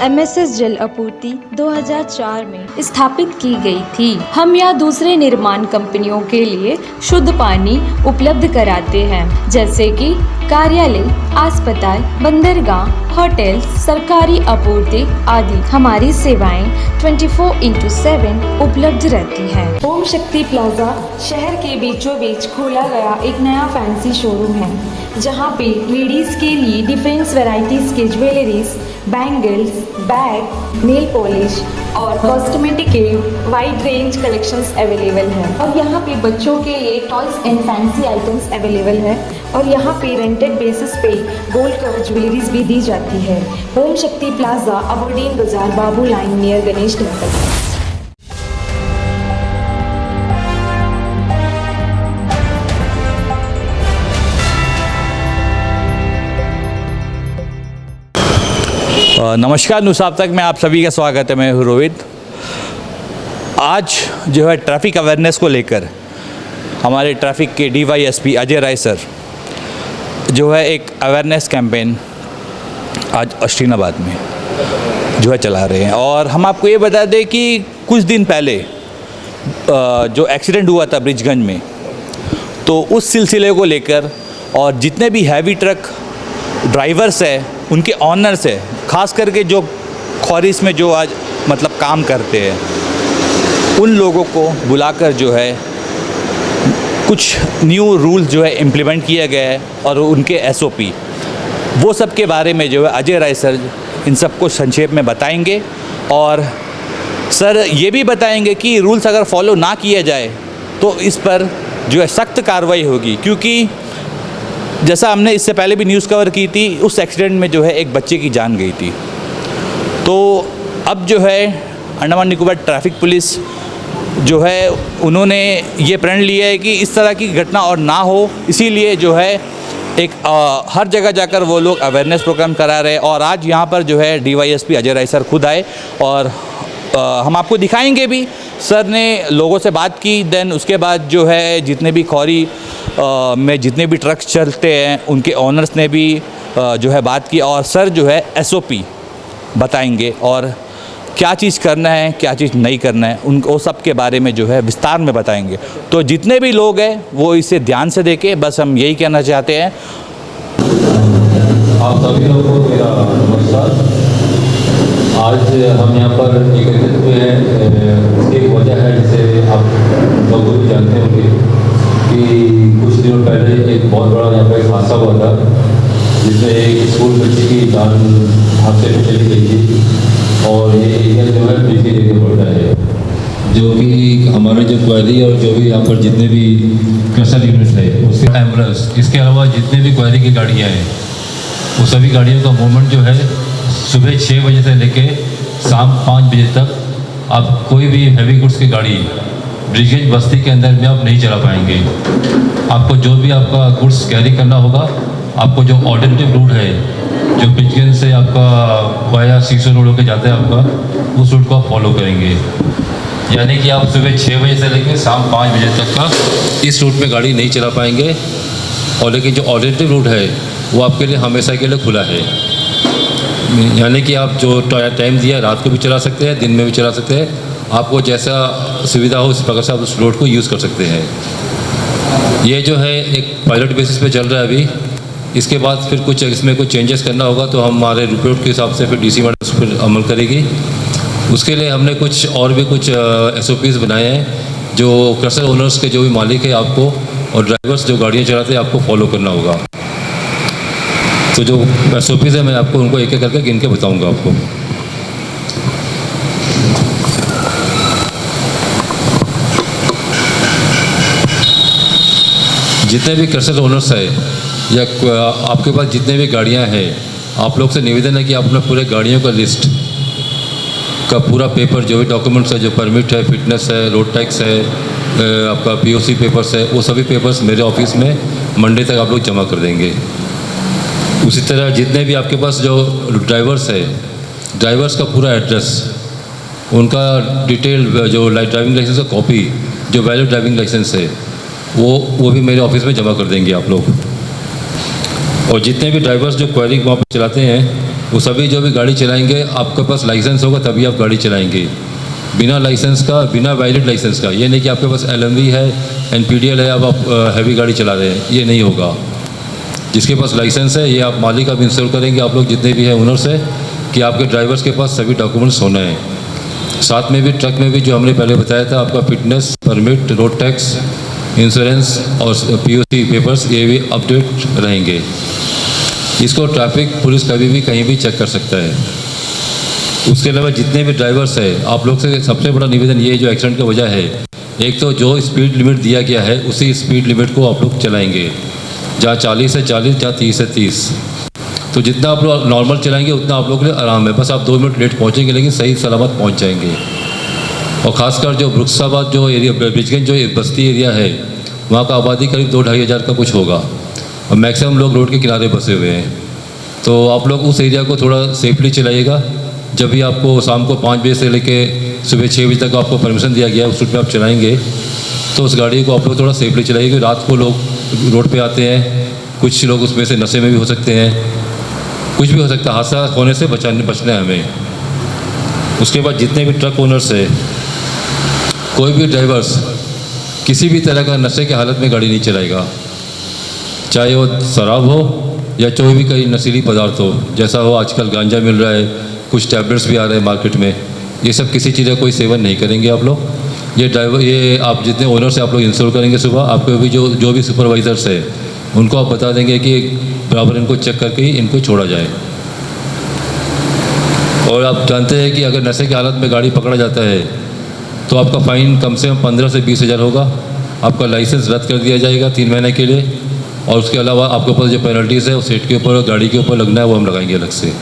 MSS जल आपूर्ति 2004 में स्थापित की गई थी। हम या दूसरे निर्माण कंपनियों के लिए शुद्ध पानी उपलब्ध कराते हैं, जैसे कि कार्यालय, अस्पताल, बंदरगाह, होटल, सरकारी आपूर्ति आदि। हमारी सेवाएं 24/7 उपलब्ध रहती हैं। ओम शक्ति प्लाजा शहर के बीचों बीच खोला गया एक नया फैंसी शोरूम है, जहां पे लेडीज के लिए डिफरेंट वैरायटीज के jewelleries, bangles, bag, nail polish और कॉस्मेटिक के वाइड रेंज कलेक्शंस अवेलेबल है। और यहाँ पे बच्चों के लिए toys and fancy items available है। और यहाँ पे रेंटेड बेसिस पे गोल्ड कवर ज्वेलरीज भी दी जाती है। ओम शक्ति प्लाजा, अबोडीन बाजार, बाबू लाइन नियर गणेश टेम्पल। नमस्कार, न्यूज़ आप तक में आप सभी का स्वागत है। मैं हूँ रोहित। आज जो है ट्रैफिक अवेयरनेस को लेकर हमारे ट्रैफिक के DYSP अजय राय सर जो है एक अवेयरनेस कैंपेन आज अश्लीनाबाद में जो है चला रहे हैं। और हम आपको ये बता दें कि कुछ दिन पहले जो एक्सीडेंट हुआ था ब्रिजगंज में, तो उस सिलसिले को लेकर और जितने भी हैवी ट्रक ड्राइवर्स है, उनके ऑनर्स है, ख़ास करके जो क्वारीज में जो आज मतलब काम करते हैं, उन लोगों को बुलाकर जो है कुछ न्यू रूल्स जो है इम्प्लीमेंट किया गया है और उनके SOP वो सब के बारे में जो है अजय राय सर इन सबको संक्षेप में बताएंगे। और सर ये भी बताएंगे कि रूल्स अगर फॉलो ना किया जाए तो इस पर जो है सख्त कार्रवाई होगी, क्योंकि जैसा हमने इससे पहले भी न्यूज़ कवर की थी, उस एक्सीडेंट में जो है एक बच्चे की जान गई थी। तो अब जो है अंडमान निकोबार ट्रैफिक पुलिस जो है उन्होंने ये प्रण लिया है कि इस तरह की घटना और ना हो, इसीलिए जो है एक हर जगह जाकर वो लोग अवेयरनेस प्रोग्राम करा रहे हैं। और आज यहाँ पर जो है DYSP अजय राय सर खुद आए और हम आपको दिखाएंगे भी। सर ने लोगों से बात की, देन उसके बाद जो है जितने भी क्वारी में जितने भी ट्रक्स चलते हैं उनके ऑनर्स ने भी जो है बात की, और सर जो है SOP बताएंगे और क्या चीज़ करना है, क्या चीज़ नहीं करना है, उनको सब के बारे में जो है विस्तार में बताएंगे। तो जितने भी लोग हैं वो इसे ध्यान से देखें, बस हम यही कहना चाहते हैं। आप सभी लोगों को मेरा नमस्कार। आज हम यहाँ पर एकत्रित हुए हैं, उसकी एक वजह है जिसे आप लोग भी जानते होंगे कि कुछ दिनों पहले एक बहुत बड़ा यहाँ पर एक हादसा हुआ था, जिसमें एक स्कूल बच्ची की जान हादसे में चली गई थी। और ये एरिया जो है बिजली एरिया पड़ता है, जो कि हमारे जो क्वारी और जो भी यहाँ पर जितने भी क्रशर यूनिट है, उसके एम्बुलेंस, इसके अलावा जितने भी क्वारी की गाड़ियाँ हैं, वो सभी गाड़ियों का मूवमेंट जो है सुबह 6 बजे से लेके शाम 5 बजे तक आप कोई भी हैवी गुड्स की गाड़ी ब्रिजगंज बस्ती के अंदर में आप नहीं चला पाएंगे। आपको जो भी आपका गुड्स कैरी करना होगा, आपको जो ऑल्टरनेटिव रूट है जो ब्रिजगंज से आपका वाया सीसो रोड होकर जाता है आपका, उस रूट को आप फॉलो करेंगे। यानी कि आप सुबह 6 बजे से लेकर शाम 5 बजे तक का इस रूट में गाड़ी नहीं चला पाएंगे। और लेकिन जो ऑल्टरनेटिव रूट है वो आपके लिए हमेशा के लिए खुला है। यानी कि आप जो टाइम दिया है, रात को भी चला सकते हैं, दिन में भी चला सकते हैं, आपको जैसा सुविधा हो उस प्रकार से आप उस रोड को यूज़ कर सकते हैं। ये जो है एक पायलट बेसिस पे चल रहा है अभी। इसके बाद फिर कुछ इसमें कुछ चेंजेस करना होगा तो हमारे रिपोर्ट के हिसाब से फिर DC मैडम उस पर अमल करेगी। उसके लिए हमने कुछ और भी कुछ SOPs बनाए हैं जो क्रशर ओनर्स के जो भी मालिक है आपको और ड्राइवर्स जो गाड़ियाँ चलाते हैं आपको फॉलो करना होगा। तो जो SOPs है मैं आपको उनको एक एक करके गिन के बताऊँगा आपको। जितने भी क्रशर ओनर्स है या आपके पास जितने भी गाड़ियां हैं, आप लोग से निवेदन है कि आप अपने पूरे गाड़ियों का लिस्ट का पूरा पेपर, जो भी डॉक्यूमेंट्स है, जो परमिट है, फिटनेस है, रोड टैक्स है, आपका POC पेपर्स है, वो सभी पेपर्स मेरे ऑफिस में मंडे तक आप लोग जमा कर देंगे। उसी तरह जितने भी आपके पास जो ड्राइवर्स है, ड्राइवर्स का पूरा एड्रेस, उनका डिटेल जो ड्राइविंग लाइसेंस का कॉपी, जो वैलिड ड्राइविंग लाइसेंस है, वो भी मेरे ऑफिस में जमा कर देंगे आप लोग। और जितने भी ड्राइवर्स जो क्वेरी वहाँ पर चलाते हैं वो सभी जो भी गाड़ी चलाएंगे, आपके पास लाइसेंस होगा तभी आप गाड़ी चलाएंगे। बिना लाइसेंस का, बिना वैलिड लाइसेंस का, ये नहीं कि आपके पास LMV है, NPDL है, अब आप हैवी गाड़ी चला रहे हैं, ये नहीं होगा। जिसके पास लाइसेंस है, ये आप मालिक अब इंश्योर करेंगे, आप लोग जितने भी हैं ओनर से, कि आपके ड्राइवर्स के पास सभी डॉक्यूमेंट्स होना है। साथ में भी ट्रक में भी जो हमने पहले बताया था, आपका fitness, permit, road tax, insurance और POC पेपर्स, ये भी अपडेट रहेंगे। इसको ट्रैफिक पुलिस कभी भी कहीं भी चेक कर सकता है। उसके अलावा जितने भी ड्राइवर्स हैं, आप लोग से सबसे बड़ा निवेदन ये जो एक्सीडेंट की वजह है, एक तो जो स्पीड लिमिट दिया गया है उसी स्पीड लिमिट को आप लोग चलाएंगे, जहाँ 40 से 40, जहाँ 30 से 30। तो जितना आप लोग नॉर्मल चलाएंगे उतना आप लोग के लिए आराम है। बस आप 2 मिनट लेट पहुँचेंगे लेकिन सही सलामत पहुँच जाएंगे। और ख़ासकर जो वृक्षाबाद जो एरिया, ब्रिजगंज जो बस्ती एरिया है, वहाँ का आबादी करीब 2-2.5 हज़ार का कुछ होगा और मैक्सिमम लोग रोड के किनारे बसे हुए हैं। तो आप लोग उस एरिया को थोड़ा सेफली चलाइएगा। जब भी आपको शाम को 5 बजे से लेके सुबह 6 बजे तक आपको परमिशन दिया गया है, उस रूट में आप चलाएंगे तो उस गाड़ी को आप लोग थोड़ा सेफली चलाइए। रात को लोग रोड पे आते हैं, कुछ लोग उसमें से नशे में भी हो सकते हैं, कुछ भी हो सकता है, हादसा होने से बचना है हमें। उसके बाद जितने भी ट्रक ओनर्स है, कोई भी ड्राइवर्स किसी भी तरह का नशे की हालत में गाड़ी नहीं चलाएगा, चाहे वो शराब हो या कोई भी कई नशीली पदार्थ हो। जैसा हो आजकल गांजा मिल रहा है, कुछ टैबलेट्स भी आ रहे हैं मार्केट में, ये सब किसी चीज़ का कोई सेवन नहीं करेंगे आप लोग। ये आप जितने ओनर से आप लोग इंश्योर करेंगे सुबह, आपके भी जो भी सुपरवाइजर्स है उनको आप बता देंगे कि बराबर इनको चेक करके ही इनको छोड़ा जाए। और आप जानते हैं कि अगर नशे की हालत में गाड़ी पकड़ा जाता है तो आपका फ़ाइन कम से कम 15 से 20 हज़ार होगा। आपका लाइसेंस रद्द कर दिया जाएगा 3 महीने के लिए, और उसके अलावा आपके पास जो पेनल्टीज़ है वो सीट के ऊपर और गाड़ी के ऊपर लगना है, वो हम लगाएंगे अलग से।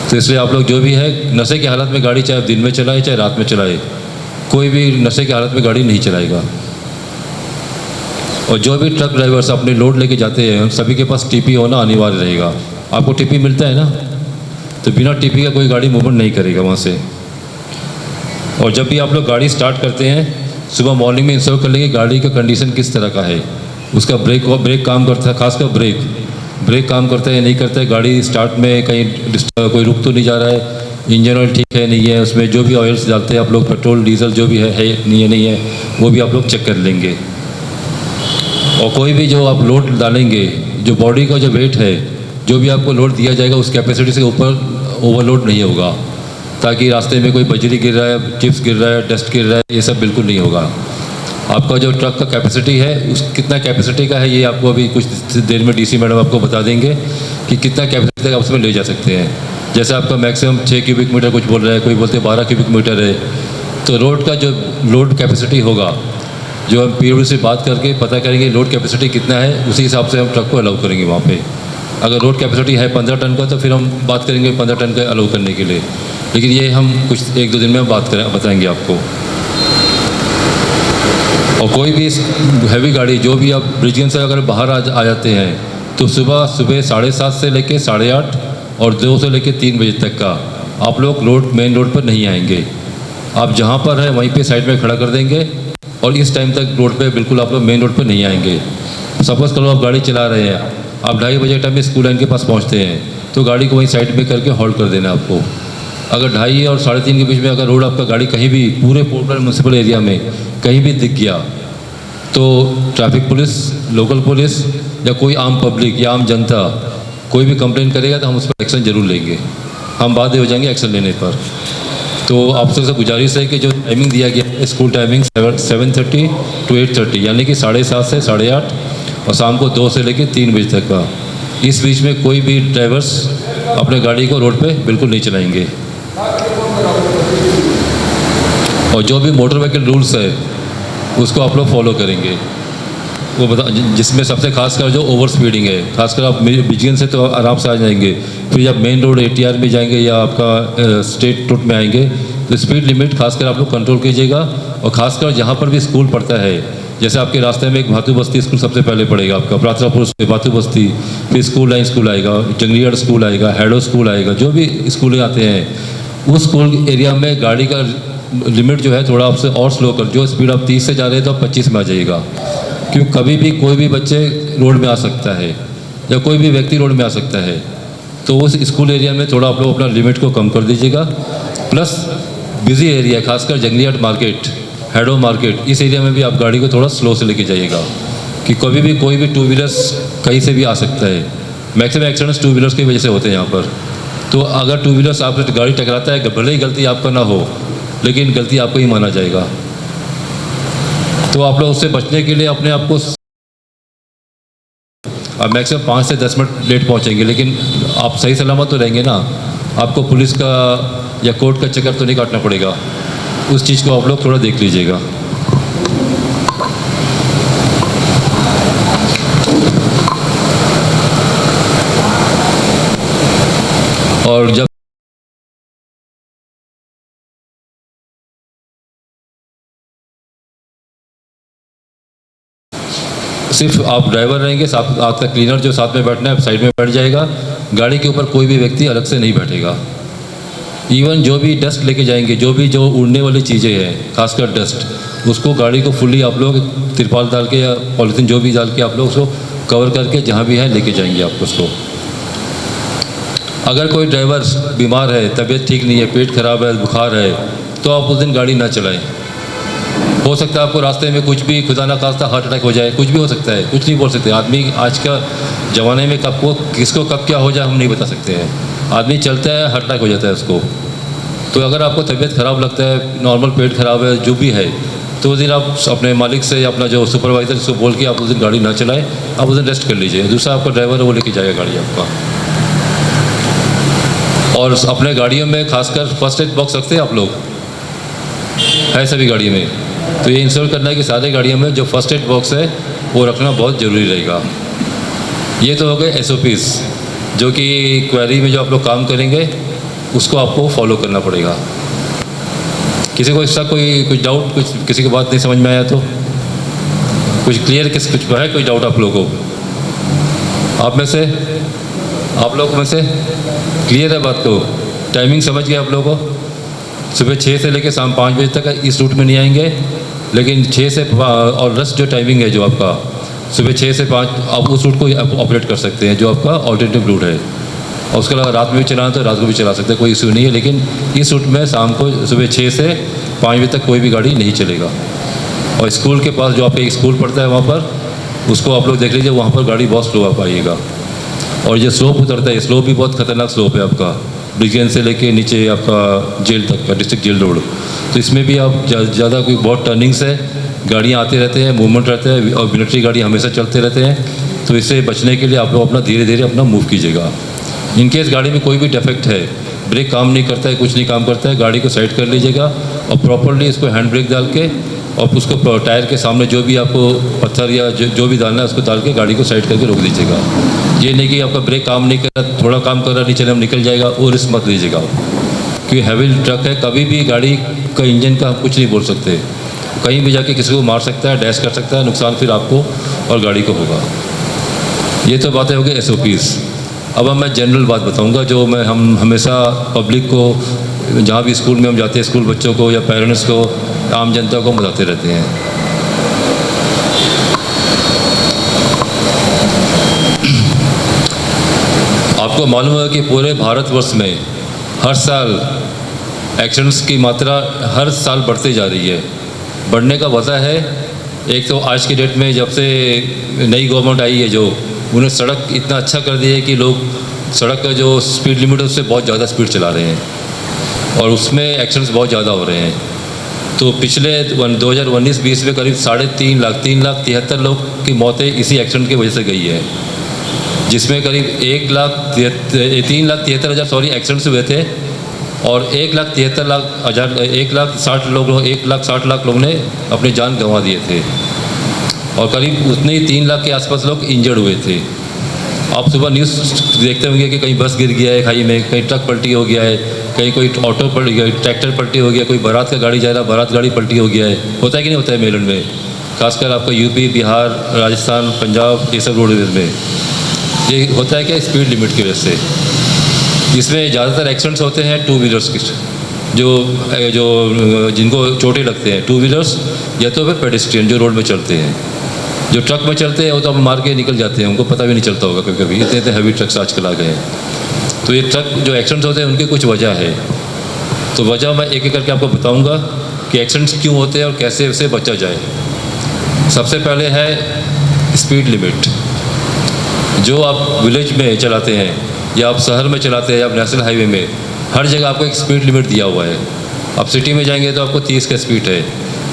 तो इसलिए आप लोग जो भी है, नशे की हालत में गाड़ी चाहे दिन में चलाए चाहे रात में चलाए, कोई भी नशे की हालत में गाड़ी नहीं चलाएगा। और जो भी ट्रक ड्राइवर्स अपने लोड लेके जाते हैं, सभी के पास TP होना अनिवार्य रहेगा। आपको TP मिलता है ना, तो बिना TP का कोई गाड़ी मूवमेंट नहीं करेगा वहाँ से। और जब भी आप लोग गाड़ी स्टार्ट करते हैं, सुबह मॉर्निंग में इंश्योर कर लेंगे गाड़ी का कंडीशन किस तरह का है, उसका ब्रेक काम करता है, खासकर ब्रेक काम करता है या नहीं करता है, गाड़ी स्टार्ट में कहीं कोई रुक तो नहीं जा रहा है, इंजन ऑयल ठीक है नहीं है, उसमें जो भी ऑयल्स डालते हैं आप लोग, पेट्रोल डीजल जो भी है नहीं है, वो भी आप लोग चेक कर लेंगे। और कोई भी जो आप लोड डालेंगे, जो बॉडी का जो वेट है, जो भी आपको लोड दिया जाएगा उस कैपेसिटी से ऊपर ओवरलोड नहीं होगा, ताकि रास्ते में कोई बजरी गिर रहा है, चिप्स गिर रहा है, डस्ट गिर रहा है, ये सब बिल्कुल नहीं होगा। आपका जो ट्रक का कैपेसिटी है, उस कितना कैपेसिटी का है, ये आपको अभी कुछ देर में DC मैडम आपको बता देंगे कि कितना कैपेसिटी तक आप उसमें ले जा सकते हैं। जैसे आपका मैक्सिमम 6 क्यूबिक मीटर कुछ बोल रहा है, कोई बोलते हैं 12 क्यूबिक मीटर है। तो रोड का जो लोड कैपेसिटी होगा, जो हम PWD से बात करके पता करेंगे लोड कैपेसिटी कितना है, उसी हिसाब से हम ट्रक को अलाउ करेंगे वहाँ पे। अगर रोड कैपेसिटी है 15 टन का, तो फिर हम बात करेंगे 15 टन का अलाउ करने के लिए, लेकिन ये हम कुछ 1-2 दिन में बताएंगे आपको। और कोई भी हैवी गाड़ी जो भी आप ब्रिजगंज से अगर बाहर आ जाते हैं, तो सुबह 7:30 से लेके 8:30 और 2 से लेके 3 बजे तक का आप लोग मेन रोड पर नहीं आएंगे। आप जहाँ पर है वहीं पे साइड में खड़ा कर देंगे, और इस टाइम तक रोड पे बिल्कुल आप लोग मेन रोड पर नहीं आएंगे। सपोज़ करो आप गाड़ी चला रहे हैं, आप 2:30 बजे टाइम में स्कूल लाइन के पास पहुँचते हैं, तो गाड़ी को वहीं साइड में करके हॉल्ट कर देना आपको। अगर 2:30 और 3:30 के बीच में अगर रोड आपका गाड़ी कहीं भी पूरे पोर्टल म्यूनसिपल एरिया में कहीं भी दिख गया, तो ट्रैफिक पुलिस, लोकल पुलिस या कोई आम पब्लिक या आम जनता कोई भी कंप्लेन करेगा तो हम उस पर एक्शन जरूर लेंगे। हम बाध्य हो जाएंगे एक्शन लेने पर। तो आप सबसे गुजारिश है कि जो टाइमिंग दिया गया है, स्कूल टाइमिंग 7:30 to 8:30, यानी कि 7:30 से 8:30 और शाम को 2 से लेकर 3 बजे तक का, इस बीच में कोई भी ड्राइवर्स अपने गाड़ी को रोड पे बिल्कुल नहीं चलाएंगे। और जो भी मोटर व्हीकल रूल्स है उसको आप लोग फॉलो करेंगे, वो जिसमें सबसे खासकर जो ओवर स्पीडिंग है, खासकर आप ब्रिजगंज से तो आराम से आ जाएंगे, फिर जब मेन रोड ATR में जाएंगे या आपका स्टेट रोड में आएंगे, तो स्पीड लिमिट खासकर आप लोग कंट्रोल कीजिएगा। और खासकर जहाँ पर भी स्कूल पढ़ता है, जैसे आपके रास्ते में एक भातू बस्ती स्कूल सबसे पहले पड़ेगा, आपका प्रार्थनापुर से भातू बस्ती, फिर स्कूल लाइन स्कूल आएगा, जंगलीगढ़ स्कूल आएगा, हैडो स्कूल आएगा, जो भी स्कूलें आते हैं उस स्कूल एरिया में गाड़ी का लिमिट जो है थोड़ा आपसे और स्लो कर, जो स्पीड आप 30 से जा रहे हैं तो आप 25 में आ जाइएगा, क्योंकि कभी भी कोई भी बच्चे रोड में आ सकता है। या कोई भी व्यक्ति रोड में आ सकता है। तो उस स्कूल एरिया में थोड़ा आप लोग अपना लिमिट को कम कर दीजिएगा। प्लस बिजी एरिया, खासकर जंगलीहाट मार्केट, हेडो मार्केट, इस एरिया में भी आप गाड़ी को थोड़ा स्लो से लेके जाइएगा कि कभी भी कोई भी टू व्हीलर्स कहीं से भी आ सकता है। मैक्सिमम एक्सीडेंट्स टू व्हीलर्स की वजह से होते हैं यहाँ पर। तो अगर टू व्हीलर्स आपसे गाड़ी टकराता है, भले ही गलती आपका ना हो, लेकिन गलती आपको ही माना जाएगा। तो आप लोग उससे बचने के लिए अपने आप को, आप मैक्सिमम 5 से 10 मिनट लेट पहुँचेंगे, लेकिन आप सही सलामत तो रहेंगे ना। आपको पुलिस का या कोर्ट का चक्कर तो नहीं काटना पड़ेगा। उस चीज़ को आप लोग थोड़ा देख लीजिएगा। और जब सिर्फ आप ड्राइवर रहेंगे, साथ आपका क्लीनर जो साथ में बैठना है साइड में बैठ जाएगा। गाड़ी के ऊपर कोई भी व्यक्ति अलग से नहीं बैठेगा। इवन जो भी डस्ट लेके जाएंगे, जो उड़ने वाली चीज़ें हैं, खासकर डस्ट, उसको गाड़ी को फुल्ली आप लोग तिरपाल डाल के या पॉलीथीन जो भी डाल के आप लोग उसको कवर करके जहाँ भी है लेके जाएंगे आप उसको। अगर कोई ड्राइवर बीमार है, तबीयत ठीक नहीं है, पेट खराब है, बुखार है, तो आप उस दिन गाड़ी ना चलाएं। हो सकता है आपको रास्ते में कुछ भी, खुदा ना खास्ता, हार्ट अटैक हो जाए, कुछ भी हो सकता है, कुछ नहीं बोल सकते। आदमी आज का ज़माने में किसको कब क्या हो जाए हम नहीं बता सकते हैं। आदमी चलता है, हार्ट अटैक हो जाता है उसको। तो अगर आपको तबीयत ख़राब लगता है, नॉर्मल पेट ख़राब है, जो भी है, तो उस दिन आप अपने मालिक से या अपना जो सुपरवाइज़र उसको बोल के आप उस दिन गाड़ी ना चलाएं, आप उस दिन रेस्ट कर लीजिए। दूसरा आपका ड्राइवर है वो लेके जाएगा गाड़ी आपका। और अपने गाड़ियों में खासकर फर्स्ट एड बॉक्स रखते हैं आप लोग, है सभी गाड़ी में। तो ये इंश्योर करना है कि सारे गाड़ियों में जो फर्स्ट एड बॉक्स है वो रखना बहुत ज़रूरी रहेगा। ये तो हो गए SOPs, जो कि क्वेरी में जो आप लोग काम करेंगे उसको आपको फॉलो करना पड़ेगा। किसी को इसका कुछ डाउट, कुछ किसी की बात नहीं समझ में आया तो कुछ क्लियर, कुछ है कोई डाउट आप लोगों को? आप लोग में से क्लियर है बात को? टाइमिंग समझ गए आप लोगों को? सुबह 6 से लेकर शाम 5 बजे तक इस रूट में नहीं आएंगे, लेकिन 6 से और रस्ट जो टाइमिंग है जो आपका सुबह 6 से 5, आप उस रूट को ऑपरेट कर सकते हैं जो आपका ऑल्टरनेटिव रूट है। और उसके अलावा रात में भी चलाना तो रात को भी चला सकते हैं, कोई इशू नहीं है। लेकिन इस रूट में शाम को सुबह 6 से 5 बजे तक कोई भी गाड़ी नहीं चलेगा। और स्कूल के पास जो आपका एक स्कूल पड़ता है वहाँ पर, उसको आप लोग देख लीजिए, वहाँ पर गाड़ी बहुत स्लो आ पाइएगा। और जो स्लोप उतरता है, स्लोप भी बहुत खतरनाक स्लोप है आपका, ब्रिगेन से लेके नीचे आपका जेल तक का, डिस्ट्रिक्ट जेल रोड। तो इसमें भी आप ज़्यादा कोई बहुत टर्निंग्स है, गाड़ियाँ आते रहते हैं, मूवमेंट रहता है, और मिलिट्री गाड़ी हमेशा चलते रहते हैं। तो इससे बचने के लिए आप लोग अपना धीरे धीरे अपना मूव कीजिएगा। इनकेस गाड़ी में कोई भी डिफेक्ट है, ब्रेक काम नहीं करता है, कुछ नहीं काम करता है, गाड़ी को साइड कर लीजिएगा और प्रॉपर्ली इसको हैंड ब्रेक डाल के और उसको टायर के सामने जो भी आपको पत्थर या जो भी डालना है उसको डाल के गाड़ी को साइड करके रोक दीजिएगा। ये नहीं कि आपका ब्रेक काम नहीं कर रहा, थोड़ा काम कर रहा, नहीं चले हम निकल जाएगा, वो रिस्क मत लीजिएगा। क्योंकि हैवी ट्रक है, कभी भी गाड़ी का इंजन का हम कुछ नहीं बोल सकते, कहीं भी जाके किसी को मार सकता है, डैश कर सकता है, नुकसान फिर आपको और गाड़ी को होगा। ये तो बातें हो गई SOPs। अब मैं जनरल बात बताऊंगा जो हम हमेशा पब्लिक को, जहाँ भी स्कूल में हम जाते हैं, स्कूल बच्चों को या पेरेंट्स को, आम जनता को बताते रहते हैं। आपको मालूम है कि पूरे भारतवर्ष में हर साल एक्सीडेंट्स की मात्रा हर साल बढ़ते जा रही है। बढ़ने का वजह है, एक तो आज की डेट में जब से नई गवर्नमेंट आई है, जो उन्हें सड़क इतना अच्छा कर दिया है कि लोग सड़क का जो स्पीड लिमिट है उससे बहुत ज़्यादा स्पीड चला रहे हैं और उसमें एक्सीडेंट्स बहुत ज़्यादा हो रहे हैं। तो पिछले 2019-20 में करीब 3,73,000 लोग की मौतें इसी एक्सीडेंट की वजह से गई है, जिसमें करीब 3,73,000 एक्सीडेंट्स हुए थे और 1,60,000 लोग ने अपनी जान गंवा दिए थे और करीब उतने ही 3 लाख के आसपास लोग इंजर्ड हुए थे। आप सुबह न्यूज़ देखते होंगे कि कहीं बस गिर गया है खाई में, कहीं ट्रक पलटी हो गया है, कहीं कोई ऑटो पलट गया, ट्रैक्टर पलटी हो गया, कोई बारात का गाड़ी जा रहा, बारात गाड़ी पलटी हो गया है। होता है कि नहीं होता है मेलन में, खासकर आपका यूपी, बिहार, राजस्थान, पंजाब, ये सब रोडवेज में ये होता है कि स्पीड लिमिट की वजह से। इसमें ज़्यादातर एक्सीडेंट्स होते हैं टू व्हीलर्स के, जो जिनको चोटें लगते हैं, टू व्हीलर्स या तो फिर पेडेस्ट्रियन जो रोड में चलते हैं। जो ट्रक में चलते हैं वो तो अब मार के निकल जाते हैं, उनको पता भी नहीं चलता होगा कभी कभी, इतने इतने हैवी ट्रक्स आजकल आ गए हैं। तो ये ट्रक जो एक्सीडेंट्स होते हैं उनकी कुछ वजह है, तो वजह मैं एक एक करके आपको बताऊंगा कि एक्सीडेंट्स क्यों होते हैं और कैसे उससे बचा जाए। सबसे पहले है स्पीड लिमिट। जो आप विलेज में चलाते हैं या आप शहर में चलाते हैं या आप नेशनल हाईवे में, हर जगह आपको एक स्पीड लिमिट दिया हुआ है। आप सिटी में जाएंगे तो आपको 30 का स्पीड है,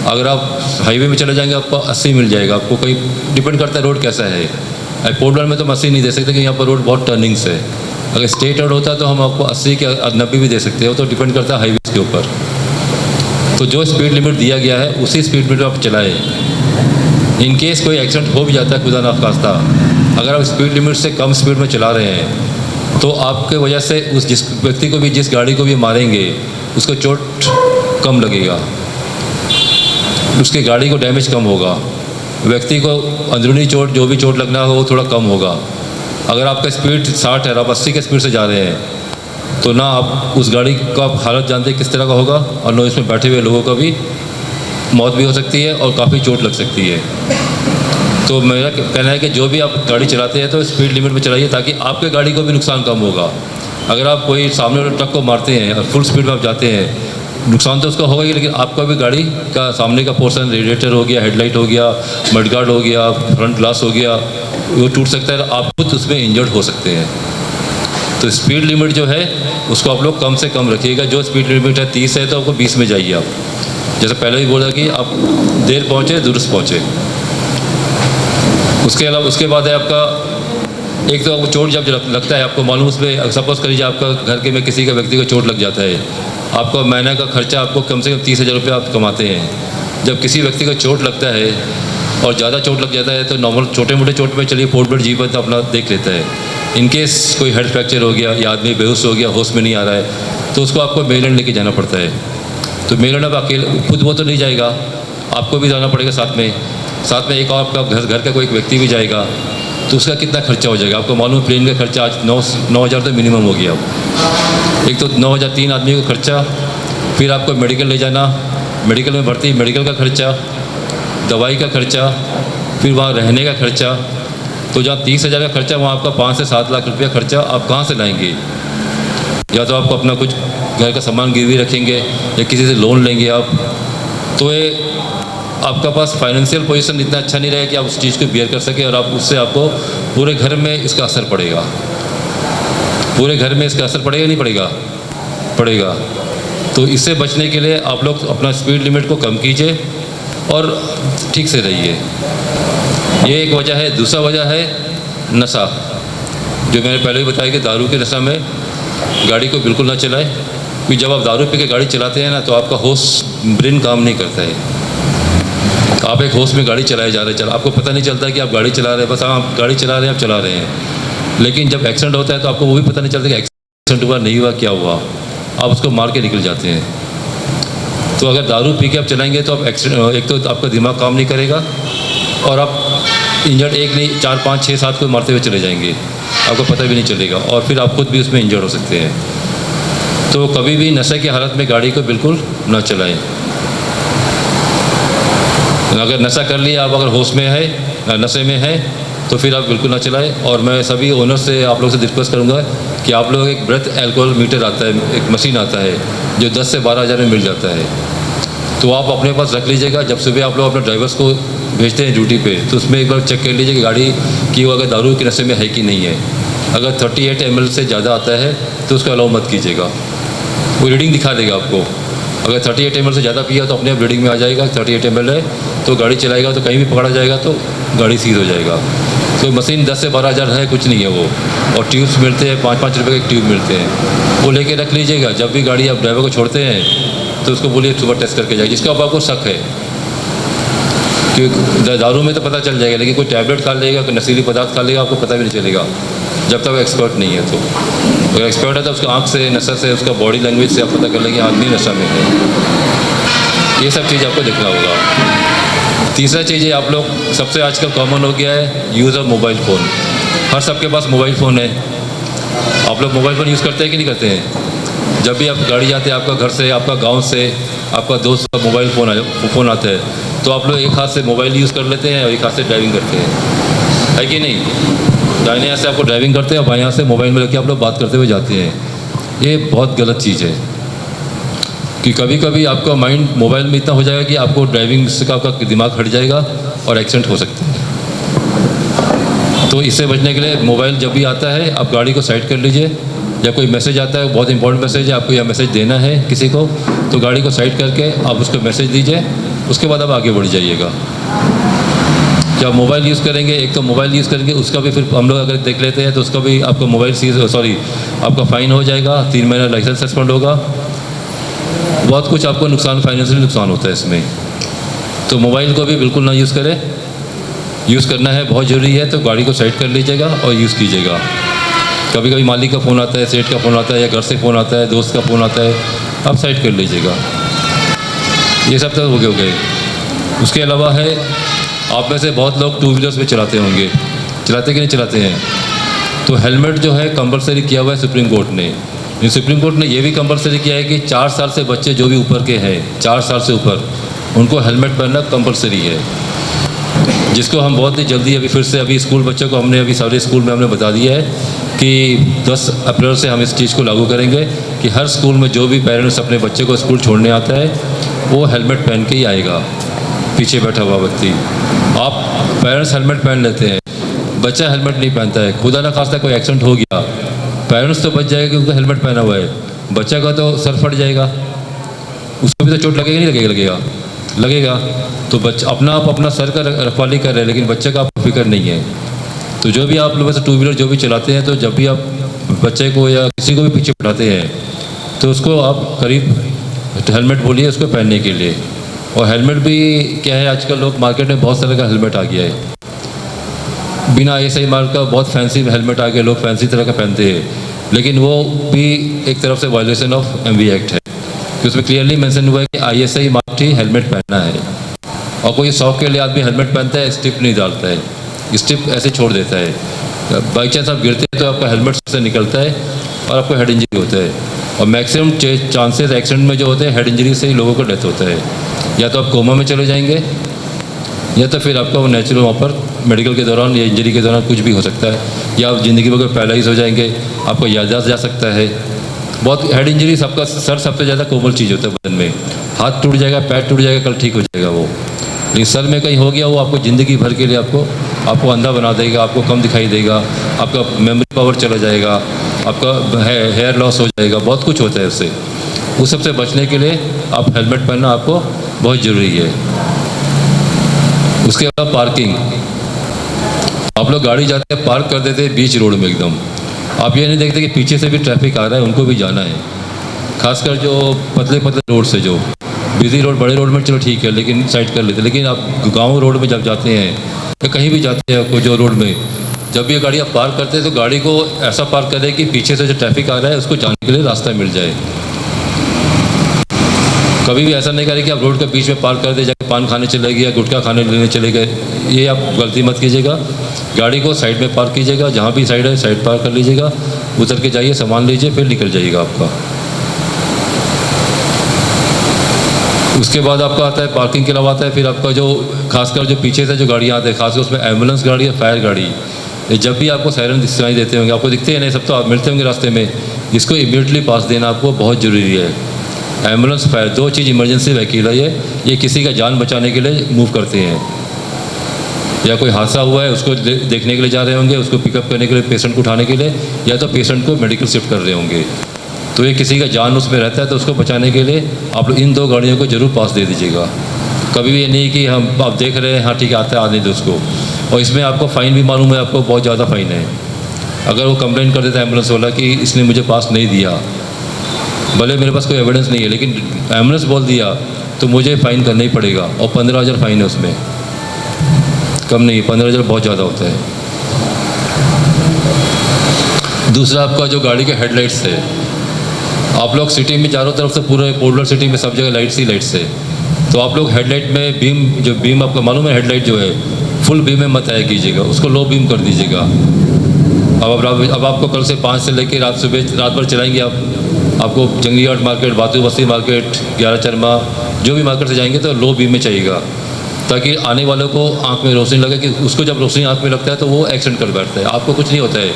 अगर आप हाईवे में चले जाएंगे आपको 80 मिल जाएगा। आपको कोई डिपेंड करता है रोड कैसा है। पोर्टल में तो हम 80 नहीं दे सकते, क्योंकि यहाँ पर रोड बहुत टर्निंग्स है। अगर स्टेट रोड होता तो हम आपको 80 के 90 भी दे सकते हो, तो डिपेंड करता है हाईवे के ऊपर। तो जो स्पीड लिमिट दिया गया है उसी स्पीड लिमिट आप चलाएं। इन केस कोई एक्सीडेंट हो भी जाता है खुदा ना खास्ता, अगर आप स्पीड लिमिट से कम स्पीड में चला रहे हैं तो आपके वजह से उस जिस व्यक्ति को भी, जिस गाड़ी को भी मारेंगे उसको चोट कम लगेगा, उसकी गाड़ी को डैमेज कम होगा, व्यक्ति को अंदरूनी चोट जो भी चोट लगना हो वो थोड़ा कम होगा। अगर आपका स्पीड 60 है और आप 80 के स्पीड से जा रहे हैं तो ना आप उस गाड़ी का हालत जानते हैं किस तरह का होगा, और ना इसमें बैठे हुए लोगों का भी मौत भी हो सकती है और काफ़ी चोट लग सकती है। तो मेरा कहना है कि जो भी आप गाड़ी चलाते हैं तो स्पीड लिमिट में चलाइए, ताकि आपके गाड़ी को भी नुकसान कम होगा। अगर आप कोई सामने वाले ट्रक को मारते हैं और फुल स्पीड में आप जाते हैं, नुकसान तो उसका होगा ही, लेकिन आपका भी गाड़ी का सामने का पोर्शन, रेडिएटर हो गया, हेडलाइट हो गया, मडगार्ड हो गया, फ्रंट ग्लास हो गया, वो टूट सकता है, आप खुद उसमें इंजर्ड हो सकते हैं। तो स्पीड लिमिट जो है उसको आप लोग कम से कम रखिएगा। जो स्पीड लिमिट है 30 है तो आपको 20 में जाइए आप। जैसे पहले भी बोला कि आप देर पहुँचे दुरुस्त पहुँचे। उसके अलावा उसके बाद है आपका, एक तो आपको चोट जब लगता है, आपको मालूम उसमें सपोज करिए आपका घर के में किसी का व्यक्ति को चोट लग जाता है, आपका महीने का खर्चा आपको कम से कम 30,000 रुपये आप कमाते हैं। जब किसी व्यक्ति को चोट लगता है और ज़्यादा चोट लग जाता है तो नॉर्मल छोटे मोटे चोट में चलिए पोर्टबेड जीवन अपना देख लेता है। इनकेस कोई हेड फ्रैक्चर हो गया या आदमी बेहोश हो गया, होश में नहीं आ रहा है, तो उसको आपको मेलैंड लेके जाना पड़ता है। तो मेलैंड अब अकेले खुद वो तो नहीं जाएगा, आपको भी जाना पड़ेगा साथ में एक और आपका घर का कोई एक व्यक्ति भी जाएगा, तो उसका कितना खर्चा हो जाएगा। आपको मालूम प्लेन का खर्चा आज 9,000 तो मिनिमम हो गया। एक तो 9,000 3 आदमी का खर्चा, फिर आपको मेडिकल ले जाना, मेडिकल में भर्ती, मेडिकल का खर्चा, दवाई का खर्चा, फिर वहाँ रहने का खर्चा। तो जहाँ 30,000 का खर्चा, वहाँ आपका 5 से 7 लाख रुपया खर्चा आप कहाँ से लाएंगे। या तो आपको अपना कुछ घर का सामान गिरवी रखेंगे या किसी से लोन लेंगे आप, तो ये आपका पास फाइनेंशियल पोजीशन इतना अच्छा नहीं रहेगा कि आप उस चीज़ को बियर कर सके, और आप उससे आपको पूरे घर में इसका असर पड़ेगा। पूरे घर में इसका असर पड़ेगा नहीं पड़ेगा। तो इससे बचने के लिए आप लोग अपना स्पीड लिमिट को कम कीजिए और ठीक से रहिए। ये एक वजह है। दूसरा वजह है नशा, जो मैंने पहले भी बताया कि दारू के नशा में गाड़ी को बिल्कुल ना चलाएं, क्योंकि जब आप दारू पी के गाड़ी चलाते हैं ना तो आपका होश ब्रेन काम नहीं करता है। आप एक होश में गाड़ी चलाए जा रहे हैं, आपको पता नहीं चलता कि आप गाड़ी चला रहे हैं, बस आप गाड़ी चला रहे हैं, आप चला रहे हैं। लेकिन जब एक्सीडेंट होता है तो आपको वो भी पता नहीं चलता कि एक्सीडेंट हुआ नहीं हुआ, क्या हुआ, आप उसको मार के निकल जाते हैं। तो अगर दारू पी के आप चलाएंगे तो आप एक्सीडेंट, एक तो आपका दिमाग काम नहीं करेगा और आप इंजर्ड एक नहीं 4 5 6 7 को मारते हुए चले जाएंगे, आपको पता भी नहीं चलेगा, और फिर आप खुद भी उसमें इंजर्ड हो सकते हैं। तो कभी भी नशे की हालत में गाड़ी को बिल्कुल ना चलाएं। अगर नशा कर लिया, आप अगर होश में है, नशे में है, तो फिर आप बिल्कुल ना चलाएं। और मैं सभी ओनर से आप लोग से रिक्वेस्ट करूंगा कि आप लोग एक ब्रेथ एल्कोहल मीटर आता है, एक मशीन आता है जो 10 से 12 हज़ार में मिल जाता है, तो आप अपने पास रख लीजिएगा। जब सुबह आप लोग अपने ड्राइवर्स को भेजते हैं ड्यूटी पे, तो उसमें एक बार चेक कर लीजिए कि गाड़ी की वो अगर दारू के नशे में है कि नहीं है। अगर 38 ml से ज़्यादा आता है तो उसको अलाउ मत कीजिएगा, वो रीडिंग दिखा देगा आपको। अगर 38 ml से ज़्यादा पिया तो अपने आप रीडिंग में आ जाएगा, 38 ml है तो गाड़ी चलाएगा तो कहीं भी पकड़ा जाएगा तो गाड़ी सीज हो जाएगा। तो मशीन 10 से 12 हज़ार है, कुछ नहीं है वो, और ट्यूब्स मिलते हैं, 5-5 रुपये के ट्यूब मिलते हैं, वो लेके रख लीजिएगा। जब भी गाड़ी आप ड्राइवर को छोड़ते हैं तो उसको बोलिए सुबह टेस्ट करके जाएगी, जिसका आपको शक है। क्योंकि दारू में तो पता चल जाएगा, लेकिन कोई टैबलेट खा लेगा, कोई नशीली पदार्थ खा लेगा, आपको पता भी नहीं चलेगा जब तक एक्सपर्ट नहीं है। तो अगर एक्सपर्ट है तो उसका आँख से, नशा से, उसका बॉडी लैंग्वेज से आप पता कर लेंगे आदमी नशा में है। ये सब चीज़ आपको देखना होगा। तीसरा चीज़ है, आप लोग सबसे आजकल कॉमन हो गया है यूज़ ऑफ मोबाइल फ़ोन। हर सबके पास मोबाइल फ़ोन है। आप लोग मोबाइल फ़ोन यूज़ करते हैं कि नहीं करते हैं। जब भी आप गाड़ी जाते हैं, आपका घर से, आपका गांव से, आपका दोस्त का मोबाइल फ़ोन आता है, तो आप लोग एक हाथ से मोबाइल यूज़ कर लेते हैं और एक हाथ से ड्राइविंग करते हैं, है कि नहीं? दाहिने हाथ से आपको ड्राइविंग करते हैं और बाएं हाथ से मोबाइल में रख के आप लोग बात करते हुए जाते हैं। ये बहुत गलत चीज़ है कि कभी कभी आपका माइंड मोबाइल में इतना हो जाएगा कि आपको ड्राइविंग से आपका दिमाग हट जाएगा और एक्सीडेंट हो सकता है। तो इससे बचने के लिए मोबाइल जब भी आता है आप गाड़ी को साइड कर लीजिए, या कोई मैसेज आता है बहुत इंपॉर्टेंट मैसेज है, आपको यह मैसेज देना है किसी को, तो गाड़ी को साइड करके आप उसको मैसेज दीजिए, उसके बाद आप आगे बढ़ जाइएगा। जब मोबाइल यूज़ करेंगे, एक तो मोबाइल यूज़ करेंगे, उसका भी फिर हम लोग अगर देख लेते हैं तो उसका भी आपको मोबाइल आपका फ़ाइन हो जाएगा, 3 महीना लाइसेंस सस्पेंड होगा, बहुत कुछ आपको नुकसान, फाइनेंशियल नुकसान होता है इसमें। तो मोबाइल को भी बिल्कुल ना यूज़ करें, यूज़ करना है बहुत ज़रूरी है तो गाड़ी को साइड कर लीजिएगा और यूज़ कीजिएगा। कभी कभी मालिक का फ़ोन आता है, सेठ का फ़ोन आता है, या घर से फ़ोन आता है, दोस्त का फ़ोन आता है, आप साइड कर लीजिएगा। ये सब तो हो गए। उसके अलावा है, आप में से बहुत लोग 2 व्हीलर्स पे चलाते होंगे, चलाते कि नहीं चलाते हैं? तो हेलमेट जो है कंपलसरी किया हुआ है सुप्रीम कोर्ट ने। सुप्रीम कोर्ट ने ये भी कंपलसरी किया है कि 4 साल से बच्चे जो भी ऊपर के हैं, 4 साल से ऊपर, उनको हेलमेट पहनना कंपलसरी है, जिसको हम बहुत ही जल्दी अभी फिर से अभी स्कूल बच्चों को हमने अभी सारे स्कूल में हमने बता दिया है कि 10 अप्रैल से हम इस चीज़ को लागू करेंगे कि हर स्कूल में जो भी पेरेंट्स अपने बच्चे को स्कूल छोड़ने आता है वो हेलमेट पहन के ही आएगा, पीछे बैठा हुआ व्यक्ति। आप पेरेंट्स हेलमेट पहन लेते हैं, बच्चा हेलमेट नहीं पहनता है, खुदा ना खास्ता कोई एक्सीडेंट हो गया, पेरेंट्स तो बच जाएगा कि उनका हेलमेट पहना हुआ है, बच्चा का तो सर फट जाएगा, उसको भी तो चोट लगेगा नहीं लगेगा। तो अपना आप अपना सर का रखवाली कर रहे हैं, लेकिन बच्चे का आपको फिक्र नहीं है। तो जो भी आप लोग वैसे 2 व्हीलर जो भी चलाते हैं, तो जब भी आप बच्चे को या किसी को भी पीछे बैठाते हैं तो उसको आप करीब हेलमेट बोलिए उसको पहनने के लिए। और हेलमेट भी क्या है, आजकल लोग मार्केट में बहुत तरह का हेलमेट आ गया है, बिना ISI मार्क का बहुत फैंसी हेलमेट आ गया, लोग फैंसी तरह का पहनते हैं, लेकिन वो भी एक तरफ से वायलेशन ऑफ MV एक्ट है कि उसमें क्लियरली मेंशन हुआ है कि ISI मार्क ही हेलमेट पहनना है। और कोई शौक के लिए आदमी हेलमेट पहनता है, स्टिप नहीं डालता है, स्टिप ऐसे छोड़ देता है, बाई चांस आप गिरते हैं तो आपका हेलमेट से निकलता है और आपको हेड इंजरी होता है। और मैक्सिमम चांसेस एक्सीडेंट में जो होते हैं हेड इंजरी से ही लोगों को डेथ होता है, या तो आप कोमा में चले जाएंगे या तो फिर आपका वो नेचुरल वहाँ पर मेडिकल के दौरान या इंजरी के दौरान कुछ भी हो सकता है, या आप ज़िंदगी भर पैरालाइज हो जाएंगे, आपको याददाश्त जा सकता है। बहुत हेड इंजरी सबका सर सबसे ज़्यादा कोमल चीज़ होता है बदन में, हाथ टूट जाएगा, पैर टूट जाएगा, कल ठीक हो जाएगा वो, लेकिन सर में कहीं हो गया वो आपको ज़िंदगी भर के लिए आपको अंधा बना देगा, आपको कम दिखाई देगा, आपका मेमोरी पावर चला जाएगा, आपका हेयर लॉस हो जाएगा, बहुत कुछ होता है उससे। उस सबसे बचने के लिए आप हेलमेट पहनना आपको बहुत ज़रूरी है। उसके बाद पार्किंग, आप लोग गाड़ी जाते हैं पार्क कर देते हैं बीच रोड में एकदम, आप ये नहीं देखते कि पीछे से भी ट्रैफिक आ रहा है, उनको भी जाना है, खासकर जो पतले रोड से, जो बिजी रोड बड़े रोड में चलो ठीक है लेकिन साइड कर लेते, लेकिन आप गांव रोड में जब जाते हैं या कहीं भी जाते हैं कोई जो रोड में, जब भी गाड़ी आप पार्क करते हैं तो गाड़ी को ऐसा पार्क करें कि पीछे से जो ट्रैफिक आ रहा है उसको जाने के लिए रास्ता मिल जाए। कभी भी ऐसा नहीं करें कि आप रोड के बीच में पार्क कर दे, जाके पान खाने चले गए या गुटखा खाने लेने चले गए, ये आप गलती मत कीजिएगा। गाड़ी को साइड में पार्क कीजिएगा, जहाँ भी साइड है साइड पार्क कर लीजिएगा, उतर के जाइए, सामान लीजिए, फिर निकल जाइएगा आपका। उसके बाद आपका आता है पार्किंग के अलावा आता है फिर आपका जो खासकर जो पीछे से जो गाड़ियाँ आते हैं, खासकर उसमें एम्बुलेंस गाड़ी या फायर गाड़ी, जब भी आपको सायरन सुनाई देते होंगे, आपको दिखते हैं नहीं, सब तो आप मिलते होंगे रास्ते में, इसको इमीडिएटली पास देना आपको बहुत ज़रूरी है। एम्बुलेंस फायर 2 चीज़ इमरजेंसी व्हीकल है, ये किसी का जान बचाने के लिए मूव करते हैं, या कोई हादसा हुआ है उसको देखने के लिए जा रहे होंगे, उसको पिकअप करने के लिए, पेशेंट को उठाने के लिए, या तो पेशेंट को मेडिकल शिफ्ट कर रहे होंगे, तो ये किसी का जान उसमें रहता है, तो उसको बचाने के लिए आप लोग इन 2 गाड़ियों को ज़रूर पास दे दीजिएगा। कभी भी ये नहीं कि हम आप देख रहे हैं हाँ ठीक है आता है आने दो उसको। और इसमें आपको फ़ाइन भी मालूम है, आपको बहुत ज़्यादा फ़ाइन है। अगर वो कंप्लेंट कर देता है एम्बुलेंस वाला कि इसने मुझे पास नहीं दिया, भले मेरे पास कोई एविडेंस नहीं है, लेकिन एम्बुलेंस बोल दिया तो मुझे फ़ाइन करना ही पड़ेगा, और 15,000 फ़ाइन है उसमें, कम नहीं, 15,000 बहुत ज़्यादा होता है। दूसरा आपका जो गाड़ी के हेडलाइट्स है, आप लोग सिटी में चारों तरफ से पूरे पोर्टलर सिटी में सब जगह लाइट्स ही लाइट्स है, तो आप लोग हेडलाइट में बीम आपका मालूम है, हेडलाइट जो है फुल बीम में मत आया कीजिएगा, उसको लो बीम कर दीजिएगा। अब आपको कल से 5 से लेकर रात भर चलाएंगे आपको जंगली घाट मार्केट, बातू बस्ती मार्केट, 11 चरमा, जो भी मार्केट से जाएंगे तो लो बीम में चाहिएगा। ताकि आने वालों को आंख में रोशनी लगे, कि उसको जब रोशनी आंख में लगता है तो वो एक्सीडेंट कर बैठता है। आपको कुछ नहीं होता है,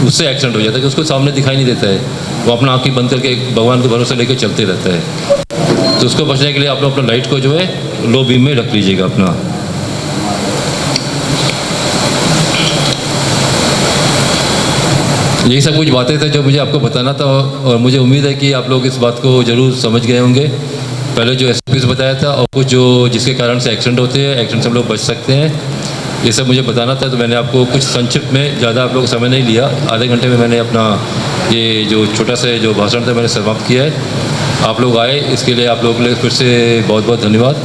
उससे एक्सीडेंट हो जाता है कि उसको सामने दिखाई नहीं देता है, वो अपना आँखें बंद करके भगवान को भरोसा लेकर चलते रहता है। तो उसको बचने के लिए आप लोग अपना लाइट को जो है लो बीम में रख लीजिएगा अपना। यही सब कुछ बातें थे जो मुझे आपको बताना था, और मुझे उम्मीद है कि आप लोग इस बात को ज़रूर समझ गए होंगे। पहले जो एसपी से बताया था और कुछ जो जिसके कारण से एक्सीडेंट होते हैं, एक्सीडेंट से हम लोग बच सकते हैं, ये सब मुझे बताना था। तो मैंने आपको कुछ संक्षिप्त में, ज़्यादा आप लोग समय नहीं लिया, आधे घंटे में मैंने अपना ये जो छोटा सा जो भाषण था मैंने समाप्त किया है। आप लोग आए, इसके लिए आप लोगों के लिए फिर से बहुत बहुत धन्यवाद।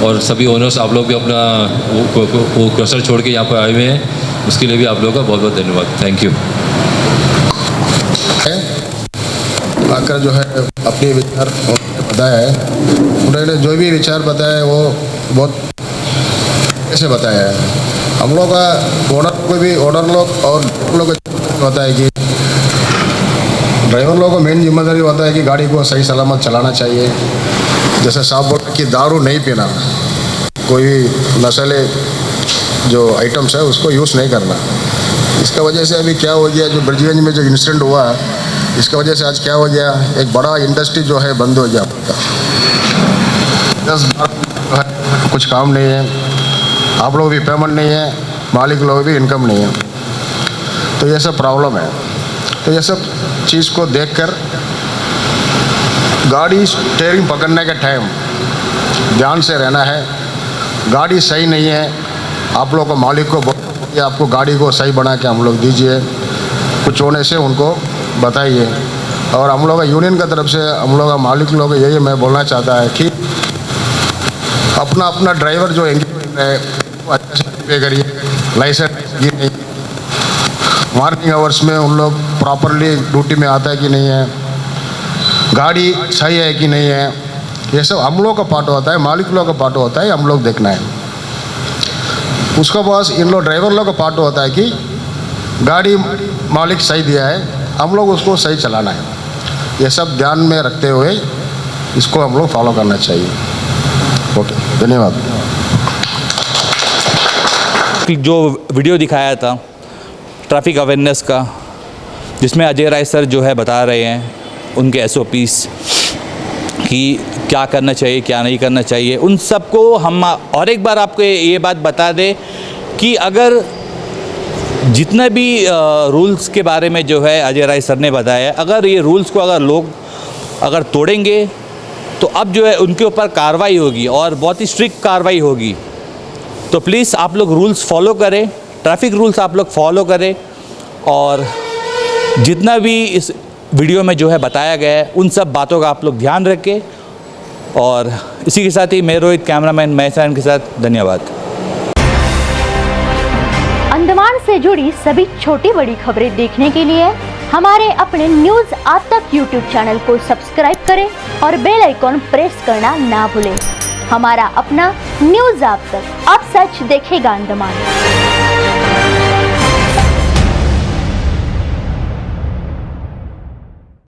और सभी ओनर्स, आप लोग भी अपना वो क्रशर छोड़ के यहाँ पर आए हुए हैं, उसके लिए भी आप लोगों का बहुत बहुत धन्यवाद। Thank you. आकर जो है अपने विचार बताया है, उन्होंने जो भी विचार बताया है वो बहुत कैसे बताया है। हम लोग का ओनर को भी, ओनर लोग और लोग को होता है कि ड्राइवर लोगों को मेन जिम्मेदारी होता है कि गाड़ी को सही सलामत चलाना चाहिए। जैसे साहब बोलते कि दारू नहीं पीना, कोई भी नशीले जो आइटम्स है उसको यूज़ नहीं करना। इसका वजह से अभी क्या हो गया, जो ब्रजगंज में जो इंसिडेंट हुआ, इसका वजह से आज क्या हो गया, एक बड़ा इंडस्ट्री जो है बंद हो गया। 10 कुछ काम नहीं है, आप लोग भी पेमेंट नहीं है, मालिक लोग भी इनकम नहीं है, तो ये सब प्रॉब्लम है। तो ये सब चीज़ को देखकर गाड़ी स्टीयरिंग पकड़ने के टाइम ध्यान से रहना है। गाड़ी सही नहीं है, आप लोग को मालिक को बोलिए आपको गाड़ी को सही बना के हम लोग दीजिए, कुछ होने से उनको बताइए। और हम लोग का यूनियन की तरफ से हम लोग का मालिक लोग यही मैं बोलना चाहता है कि अपना अपना ड्राइवर जो एंगेज है वो अच्छे से पे करिए, लाइसेंस ये नहीं, मार्निंग आवर्स में उन लोग प्रॉपरली ड्यूटी में आता है कि नहीं है, गाड़ी सही है कि नहीं है, ये सब हम लोग का पार्ट होता है, मालिक लोग का पार्ट होता है, हम लोग देखना है। उसके बाद इन लोग ड्राइवर लोग का पार्ट होता है कि गाड़ी मालिक सही दिया है, हम लोग उसको सही चलाना है। ये सब ध्यान में रखते हुए इसको हम लोग फॉलो करना चाहिए। ओके, धन्यवाद। जो वीडियो दिखाया था ट्रैफिक अवेयरनेस का, जिसमें अजय राय सर जो है बता रहे हैं उनके एसओपीस कि क्या करना चाहिए क्या नहीं करना चाहिए, उन सबको हम और एक बार आपको ये बात बता दें कि अगर जितना भी रूल्स के बारे में जो है अजय राय सर ने बताया, अगर ये रूल्स को अगर लोग अगर तोड़ेंगे तो अब जो है उनके ऊपर कार्रवाई होगी और बहुत ही स्ट्रिक्ट कार्रवाई होगी। तो प्लीज़ आप लोग रूल्स फॉलो करें, ट्रैफिक रूल्स आप लोग फॉलो करें, और जितना भी इस वीडियो में जो है बताया गया है उन सब बातों का आप लोग ध्यान रखें। और इसी के साथ ही मैं रोहित, कैमरामैन महेश के साथ, धन्यवाद। अंडमान से जुड़ी सभी छोटी बड़ी खबरें देखने के लिए हमारे अपने न्यूज़ आज तक यूट्यूब चैनल को सब्सक्राइब करें और बेल आइकॉन प्रेस करना ना भूलें। हमारा अपना न्यूज़ आज तक, अब सच देखेगा अंडमान।